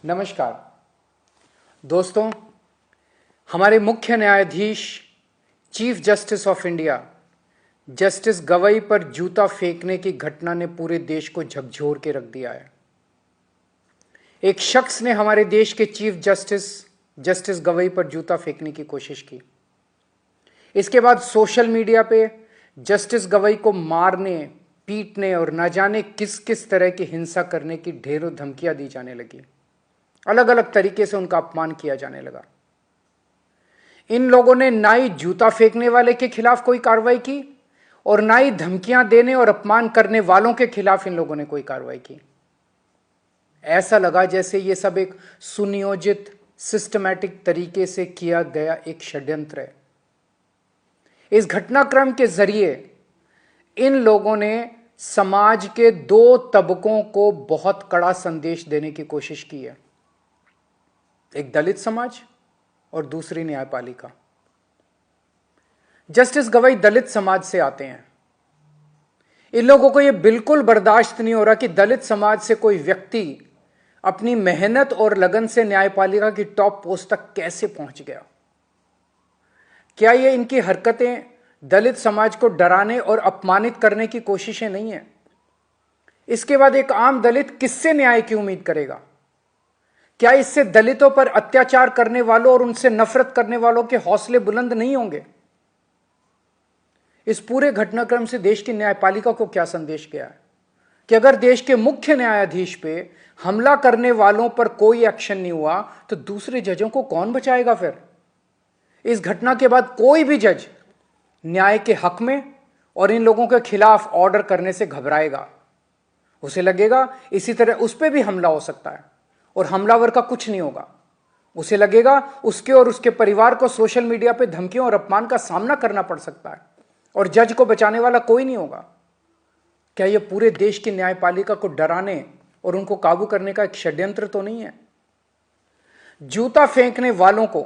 नमस्कार दोस्तों, हमारे मुख्य न्यायाधीश chief justice of India justice Gavai पर जूता फेंकने की घटना ने पूरे देश को झकझोर के रख दिया है। एक शख्स ने हमारे देश के चीफ जस्टिस गवई पर जूता फेंकने की कोशिश की। इसके बाद सोशल मीडिया पे जस्टिस गवई को मारने, पीटने और न जाने किस किस तरह की हिंसा करने की ढेरों धमकियां दी जाने लगी। अलग अलग तरीके से उनका अपमान किया जाने लगा। इन लोगों ने ना ही जूता फेंकने वाले के खिलाफ कोई कार्रवाई की और ना ही धमकियां देने और अपमान करने वालों के खिलाफ इन लोगों ने कोई कार्रवाई की। ऐसा लगा जैसे ये सब एक सुनियोजित, सिस्टमैटिक तरीके से किया गया एक षड्यंत्र है। इस घटनाक्रम के जरिए इन लोगों ने समाज के दो तबकों को बहुत कड़ा संदेश देने की कोशिश की है, एक दलित समाज और दूसरी न्यायपालिका। जस्टिस गवई दलित समाज से आते हैं। इन लोगों को यह बिल्कुल बर्दाश्त नहीं हो रहा कि दलित समाज से कोई व्यक्ति अपनी मेहनत और लगन से न्यायपालिका की टॉप पोस्ट तक कैसे पहुंच गया। क्या ये इनकी हरकतें दलित समाज को डराने और अपमानित करने की कोशिशें नहीं है? इसके बाद एक आम दलित किससे न्याय की उम्मीद करेगा? क्या इससे दलितों पर अत्याचार करने वालों और उनसे नफरत करने वालों के हौसले बुलंद नहीं होंगे? इस पूरे घटनाक्रम से देश की न्यायपालिका को क्या संदेश गया है कि अगर देश के मुख्य न्यायाधीश पे हमला करने वालों पर कोई एक्शन नहीं हुआ तो दूसरे जजों को कौन बचाएगा? फिर इस घटना के बाद कोई भी जज न्याय के हक में और इन लोगों के खिलाफ ऑर्डर करने से घबराएगा। उसे लगेगा इसी तरह उस पर भी हमला हो सकता है और हमलावर का कुछ नहीं होगा। उसे लगेगा उसके और उसके परिवार को सोशल मीडिया पे धमकियों और अपमान का सामना करना पड़ सकता है और जज को बचाने वाला कोई नहीं होगा। क्या यह पूरे देश की न्यायपालिका को डराने और उनको काबू करने का एक षड्यंत्र तो नहीं है? जूता फेंकने वालों को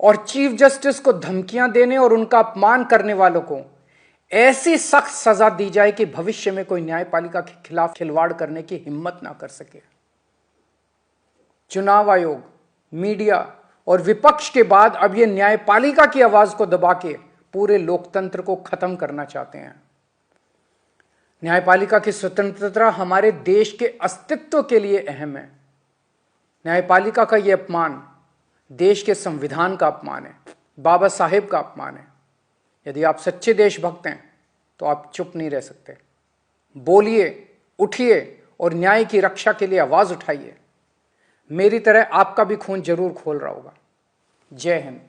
और चीफ जस्टिस को धमकियां देने और उनका अपमान करने वालों को ऐसी सख्त सजा दी जाए कि भविष्य में कोई न्यायपालिका के खिलाफ खिलवाड़ करने की हिम्मत ना कर सके। चुनाव आयोग, मीडिया और विपक्ष के बाद अब यह न्यायपालिका की आवाज को दबा के पूरे लोकतंत्र को खत्म करना चाहते हैं। न्यायपालिका की स्वतंत्रता हमारे देश के अस्तित्व के लिए अहम है। न्यायपालिका का यह अपमान देश के संविधान का अपमान है, बाबा साहेब का अपमान है। यदि आप सच्चे देशभक्त हैं तो आप चुप नहीं रह सकते। बोलिए, उठिए और न्याय की रक्षा के लिए आवाज उठाइए। मेरी तरह आपका भी खून जरूर खोल रहा होगा। जय हिंद।